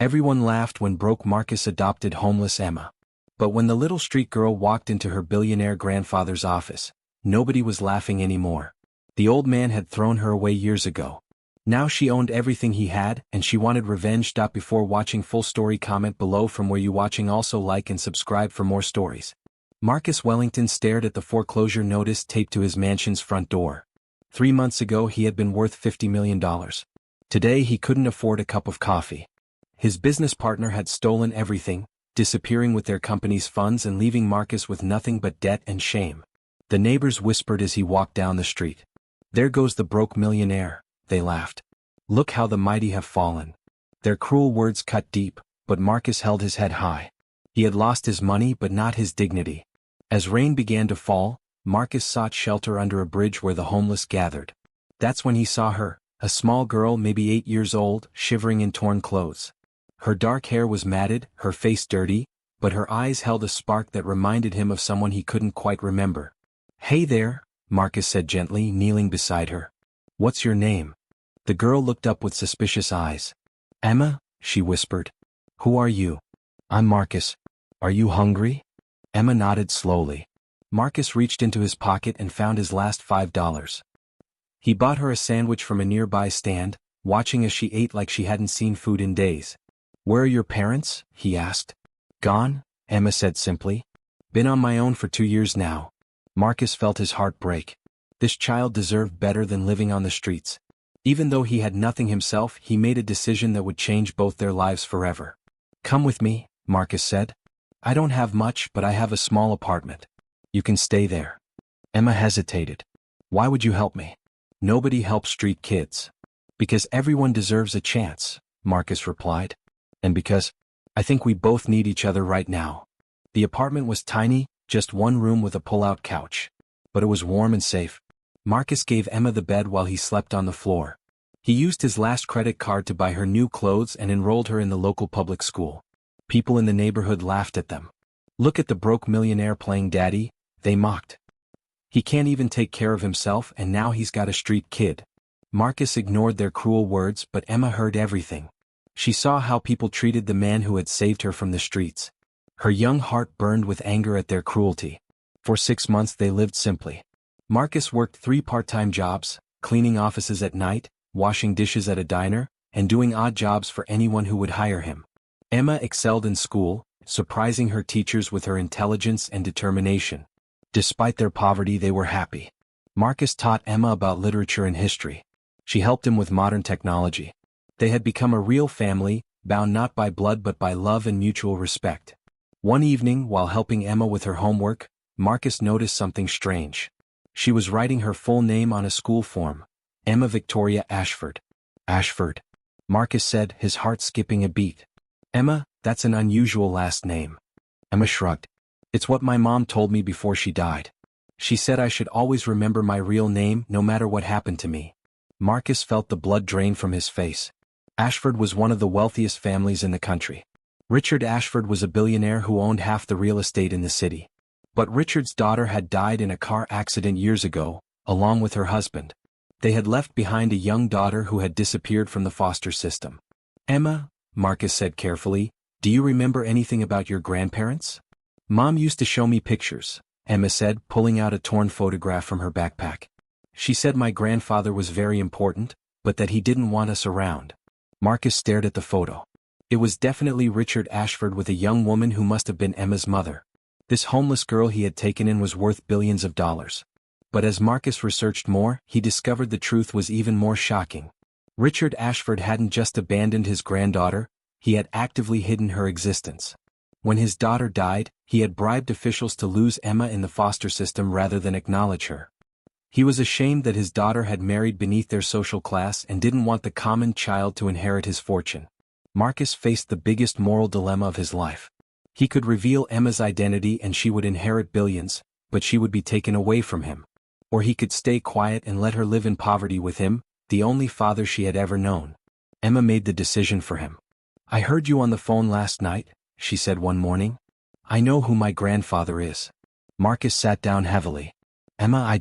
Everyone laughed when broke Marcus adopted homeless Emma. But when the little street girl walked into her billionaire grandfather's office, nobody was laughing anymore. The old man had thrown her away years ago. Now she owned everything he had, and she wanted revenge. Before watching full story, comment below from where you watching. Also like and subscribe for more stories. Marcus Wellington stared at the foreclosure notice taped to his mansion's front door. 3 months ago he had been worth $50 million. Today he couldn't afford a cup of coffee. His business partner had stolen everything, disappearing with their company's funds and leaving Marcus with nothing but debt and shame. The neighbors whispered as he walked down the street. "There goes the broke millionaire," they laughed. "Look how the mighty have fallen." Their cruel words cut deep, but Marcus held his head high. He had lost his money but not his dignity. As rain began to fall, Marcus sought shelter under a bridge where the homeless gathered. That's when he saw her, a small girl maybe 8 years old, shivering in torn clothes. Her dark hair was matted, her face dirty, but her eyes held a spark that reminded him of someone he couldn't quite remember. "Hey there," Marcus said gently, kneeling beside her. "What's your name?" The girl looked up with suspicious eyes. "Emma," she whispered. "Who are you?" "I'm Marcus. Are you hungry?" Emma nodded slowly. Marcus reached into his pocket and found his last $5. He bought her a sandwich from a nearby stand, watching as she ate like she hadn't seen food in days. "Where are your parents?" he asked. "Gone," Emma said simply. "Been on my own for 2 years now." Marcus felt his heart break. This child deserved better than living on the streets. Even though he had nothing himself, he made a decision that would change both their lives forever. "Come with me," Marcus said. "I don't have much, but I have a small apartment. You can stay there." Emma hesitated. "Why would you help me?" "Nobody helps street kids." "Because everyone deserves a chance," Marcus replied. "And because I think we both need each other right now." The apartment was tiny, just one room with a pull-out couch. But it was warm and safe. Marcus gave Emma the bed while he slept on the floor. He used his last credit card to buy her new clothes and enrolled her in the local public school. People in the neighborhood laughed at them. "Look at the broke millionaire playing daddy," they mocked. "He can't even take care of himself and now he's got a street kid." Marcus ignored their cruel words, but Emma heard everything. She saw how people treated the man who had saved her from the streets. Her young heart burned with anger at their cruelty. For 6 months they lived simply. Marcus worked 3 part-time jobs, cleaning offices at night, washing dishes at a diner, and doing odd jobs for anyone who would hire him. Emma excelled in school, surprising her teachers with her intelligence and determination. Despite their poverty, they were happy. Marcus taught Emma about literature and history. She helped him with modern technology. They had become a real family, bound not by blood but by love and mutual respect. One evening, while helping Emma with her homework, Marcus noticed something strange. She was writing her full name on a school form. Emma Victoria Ashford. "Ashford," Marcus said, his heart skipping a beat. "Emma, that's an unusual last name." Emma shrugged. "It's what my mom told me before she died. She said I should always remember my real name no matter what happened to me." Marcus felt the blood drain from his face. Ashford was one of the wealthiest families in the country. Richard Ashford was a billionaire who owned half the real estate in the city. But Richard's daughter had died in a car accident years ago, along with her husband. They had left behind a young daughter who had disappeared from the foster system. "Emma," Marcus said carefully, "do you remember anything about your grandparents?" "Mom used to show me pictures," Emma said, pulling out a torn photograph from her backpack. "She said my grandfather was very important, but that he didn't want us around." Marcus stared at the photo. It was definitely Richard Ashford with a young woman who must have been Emma's mother. This homeless girl he had taken in was worth billions of dollars. But as Marcus researched more, he discovered the truth was even more shocking. Richard Ashford hadn't just abandoned his granddaughter, he had actively hidden her existence. When his daughter died, he had bribed officials to lose Emma in the foster system rather than acknowledge her. He was ashamed that his daughter had married beneath their social class and didn't want the common child to inherit his fortune. Marcus faced the biggest moral dilemma of his life. He could reveal Emma's identity and she would inherit billions, but she would be taken away from him. Or he could stay quiet and let her live in poverty with him, the only father she had ever known. Emma made the decision for him. "I heard you on the phone last night," she said one morning. "I know who my grandfather is." Marcus sat down heavily. "Emma,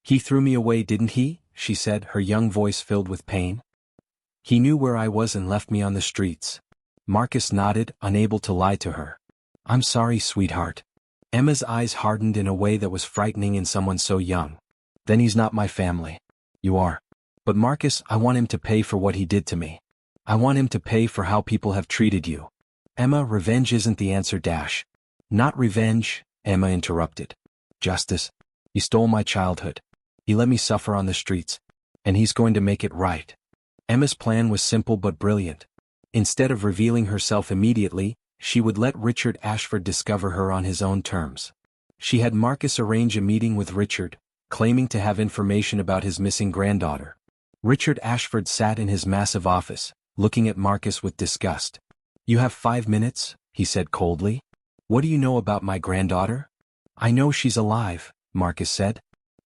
He threw me away, didn't he?" she said, her young voice filled with pain. He knew where I was and left me on the streets. Marcus nodded, unable to lie to her. I'm sorry, sweetheart. Emma's eyes hardened in a way that was frightening in someone so young. Then he's not my family. You are. But Marcus, I want him to pay for what he did to me. I want him to pay for how people have treated you. Emma, revenge isn't the answer. Not revenge, Emma interrupted. Justice. He stole my childhood. He let me suffer on the streets. And he's going to make it right. Emma's plan was simple but brilliant. Instead of revealing herself immediately, she would let Richard Ashford discover her on his own terms. She had Marcus arrange a meeting with Richard, claiming to have information about his missing granddaughter. Richard Ashford sat in his massive office, looking at Marcus with disgust. You have 5 minutes, he said coldly. What do you know about my granddaughter? I know she's alive, Marcus said.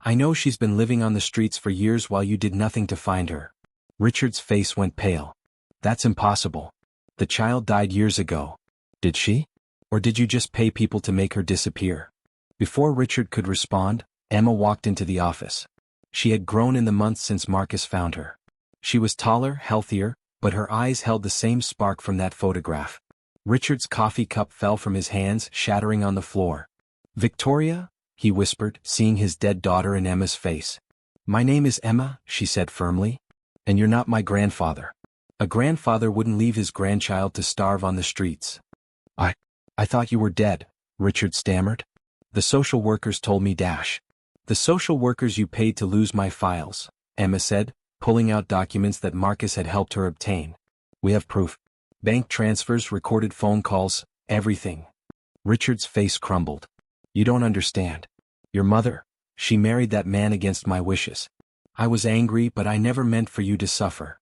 I know she's been living on the streets for years while you did nothing to find her. Richard's face went pale. That's impossible. The child died years ago. Did she? Or did you just pay people to make her disappear? Before Richard could respond, Emma walked into the office. She had grown in the months since Marcus found her. She was taller, healthier, but her eyes held the same spark from that photograph. Richard's coffee cup fell from his hands, shattering on the floor. Victoria? He whispered, seeing his dead daughter in Emma's face. My name is Emma, she said firmly. And you're not my grandfather. A grandfather wouldn't leave his grandchild to starve on the streets. I thought you were dead, Richard stammered. The social workers told me. The social workers you paid to lose my files, Emma said, pulling out documents that Marcus had helped her obtain. We have proof. Bank transfers, recorded phone calls, everything. Richard's face crumbled. You don't understand. Your mother, she married that man against my wishes. I was angry, but I never meant for you to suffer.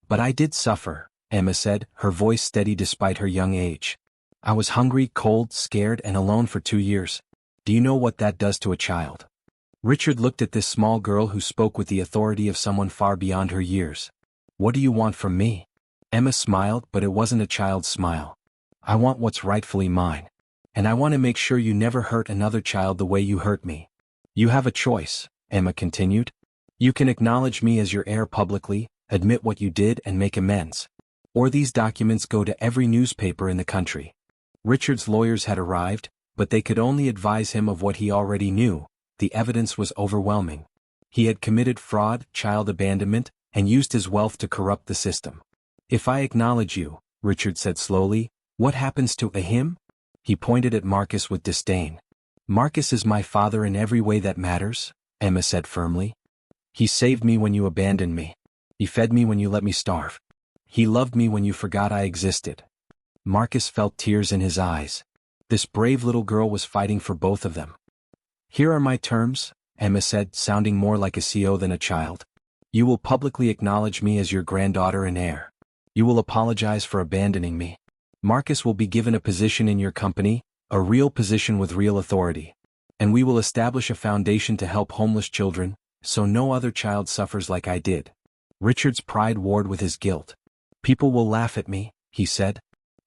But I did suffer, Emma said, her voice steady despite her young age. I was hungry, cold, scared, and alone for 2 years. Do you know what that does to a child? Richard looked at this small girl who spoke with the authority of someone far beyond her years. What do you want from me? Emma smiled, but it wasn't a child's smile. I want what's rightfully mine. And I want to make sure you never hurt another child the way you hurt me. You have a choice, Emma continued. You can acknowledge me as your heir publicly, admit what you did and make amends. Or these documents go to every newspaper in the country. Richard's lawyers had arrived, but they could only advise him of what he already knew. The evidence was overwhelming. He had committed fraud, child abandonment, and used his wealth to corrupt the system. If I acknowledge you, Richard said slowly, what happens to him? He pointed at Marcus with disdain. Marcus is my father in every way that matters, Emma said firmly. He saved me when you abandoned me. He fed me when you let me starve. He loved me when you forgot I existed. Marcus felt tears in his eyes. This brave little girl was fighting for both of them. Here are my terms, Emma said, sounding more like a CEO than a child. You will publicly acknowledge me as your granddaughter and heir. You will apologize for abandoning me. Marcus will be given a position in your company, a real position with real authority. And we will establish a foundation to help homeless children, so no other child suffers like I did. Richard's pride warred with his guilt. People will laugh at me, he said.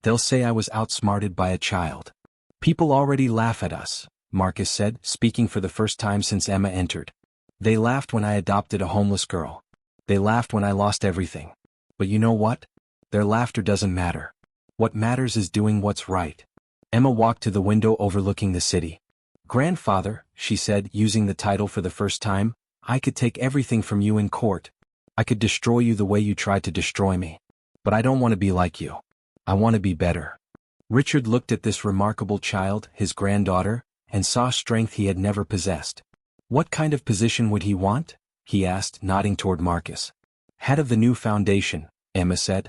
They'll say I was outsmarted by a child. People already laugh at us, Marcus said, speaking for the first time since Emma entered. They laughed when I adopted a homeless girl. They laughed when I lost everything. But you know what? Their laughter doesn't matter. What matters is doing what's right. Emma walked to the window overlooking the city. Grandfather, she said, using the title for the first time, I could take everything from you in court. I could destroy you the way you tried to destroy me. But I don't want to be like you. I want to be better. Richard looked at this remarkable child, his granddaughter, and saw strength he had never possessed. What kind of position would he want? He asked, nodding toward Marcus. Head of the new foundation, Emma said.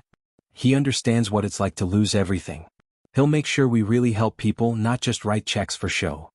He understands what it's like to lose everything. He'll make sure we really help people, not just write checks for show.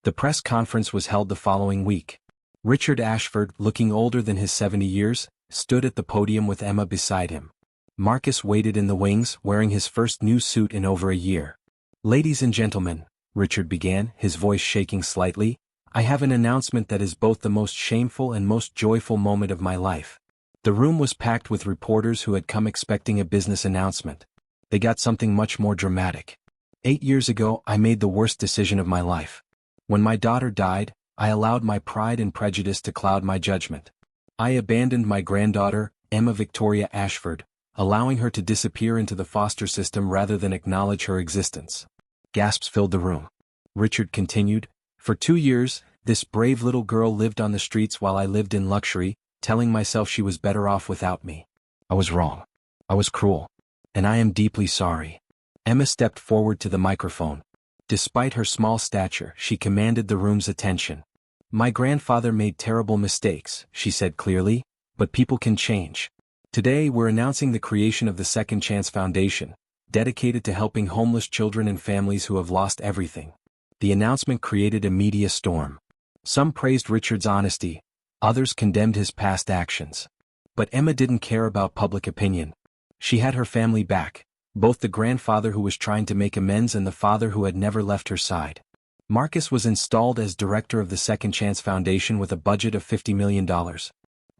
The press conference was held the following week. Richard Ashford, looking older than his 70 years, stood at the podium with Emma beside him. Marcus waited in the wings, wearing his first new suit in over a year. Ladies and gentlemen, Richard began, his voice shaking slightly, I have an announcement that is both the most shameful and most joyful moment of my life. The room was packed with reporters who had come expecting a business announcement. They got something much more dramatic. 8 years ago, I made the worst decision of my life. When my daughter died, I allowed my pride and prejudice to cloud my judgment. I abandoned my granddaughter, Emma Victoria Ashford, allowing her to disappear into the foster system rather than acknowledge her existence. Gasps filled the room. Richard continued, "For 2 years, this brave little girl lived on the streets while I lived in luxury, telling myself she was better off without me. I was wrong. I was cruel. And I am deeply sorry." Emma stepped forward to the microphone. Despite her small stature, she commanded the room's attention. "My grandfather made terrible mistakes," she said clearly, "but people can change. Today we're announcing the creation of the Second Chance Foundation, dedicated to helping homeless children and families who have lost everything." The announcement created a media storm. Some praised Richard's honesty, others condemned his past actions. But Emma didn't care about public opinion. She had her family back, both the grandfather who was trying to make amends and the father who had never left her side. Marcus was installed as director of the Second Chance Foundation with a budget of $50 million.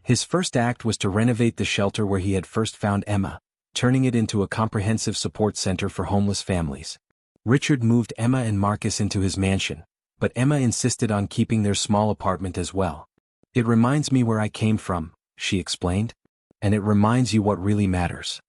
His first act was to renovate the shelter where he had first found Emma, turning it into a comprehensive support center for homeless families. Richard moved Emma and Marcus into his mansion, but Emma insisted on keeping their small apartment as well. "It reminds me where I came from," she explained. "And it reminds you what really matters."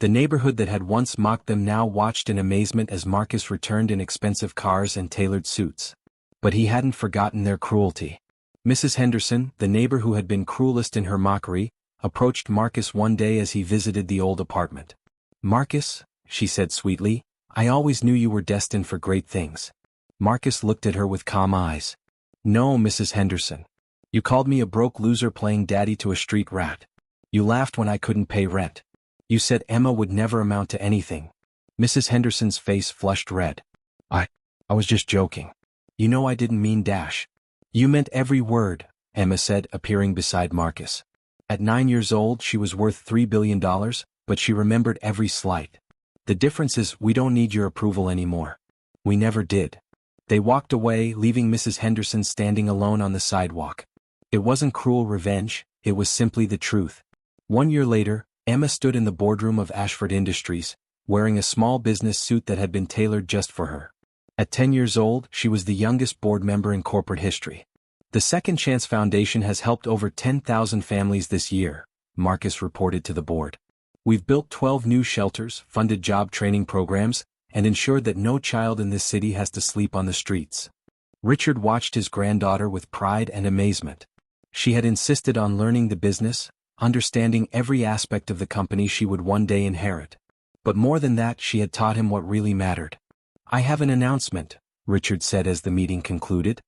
The neighborhood that had once mocked them now watched in amazement as Marcus returned in expensive cars and tailored suits. But he hadn't forgotten their cruelty. Mrs. Henderson, the neighbor who had been cruelest in her mockery, approached Marcus one day as he visited the old apartment. "Marcus," she said sweetly, "I always knew you were destined for great things." Marcus looked at her with calm eyes. "No, Mrs. Henderson. You called me a broke loser playing daddy to a street rat. You laughed when I couldn't pay rent. You said Emma would never amount to anything." Mrs. Henderson's face flushed red. I was just joking. You know I didn't mean dash." "You meant every word," Emma said, appearing beside Marcus. At 9 years old she was worth $3 billion, but she remembered every slight. "The difference is we don't need your approval anymore. We never did." They walked away, leaving Mrs. Henderson standing alone on the sidewalk. It wasn't cruel revenge, it was simply the truth. 1 year later, Emma stood in the boardroom of Ashford Industries, wearing a small business suit that had been tailored just for her. At 10 years old, she was the youngest board member in corporate history. "The Second Chance Foundation has helped over 10,000 families this year," Marcus reported to the board. "We've built 12 new shelters, funded job training programs, and ensured that no child in this city has to sleep on the streets." Richard watched his granddaughter with pride and amazement. She had insisted on learning the business, understanding every aspect of the company she would one day inherit. But more than that, she had taught him what really mattered. "I have an announcement," Richard said as the meeting concluded.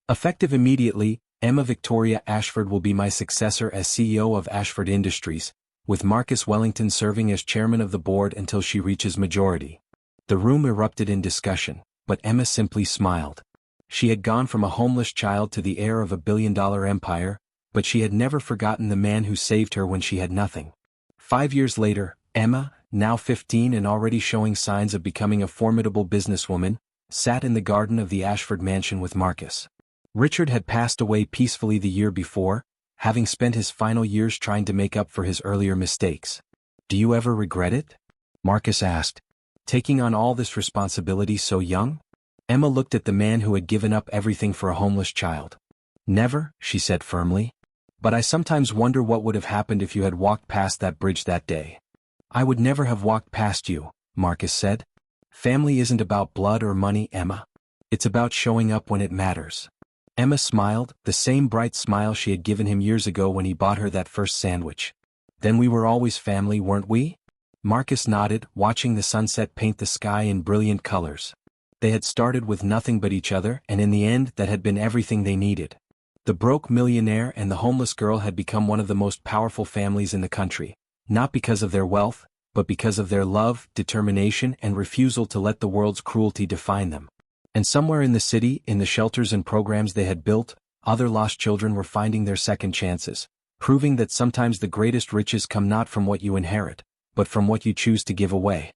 "Effective immediately, Emma Victoria Ashford will be my successor as CEO of Ashford Industries, with Marcus Wellington serving as chairman of the board until she reaches majority." The room erupted in discussion, but Emma simply smiled. She had gone from a homeless child to the heir of a billion-dollar empire, but she had never forgotten the man who saved her when she had nothing. 5 years later, Emma, now 15 and already showing signs of becoming a formidable businesswoman, sat in the garden of the Ashford mansion with Marcus. Richard had passed away peacefully the year before, having spent his final years trying to make up for his earlier mistakes. "Do you ever regret it?" Marcus asked. "Taking on all this responsibility so young?" Emma looked at the man who had given up everything for a homeless child. "Never," she said firmly. "But I sometimes wonder what would have happened if you had walked past that bridge that day." "I would never have walked past you," Marcus said. "Family isn't about blood or money, Emma. It's about showing up when it matters." Emma smiled, the same bright smile she had given him years ago when he bought her that first sandwich. "Then we were always family, weren't we?" Marcus nodded, watching the sunset paint the sky in brilliant colors. They had started with nothing but each other, and in the end that had been everything they needed. The broke millionaire and the homeless girl had become one of the most powerful families in the country, not because of their wealth, but because of their love, determination, and refusal to let the world's cruelty define them. And somewhere in the city, in the shelters and programs they had built, other lost children were finding their second chances, proving that sometimes the greatest riches come not from what you inherit, but from what you choose to give away.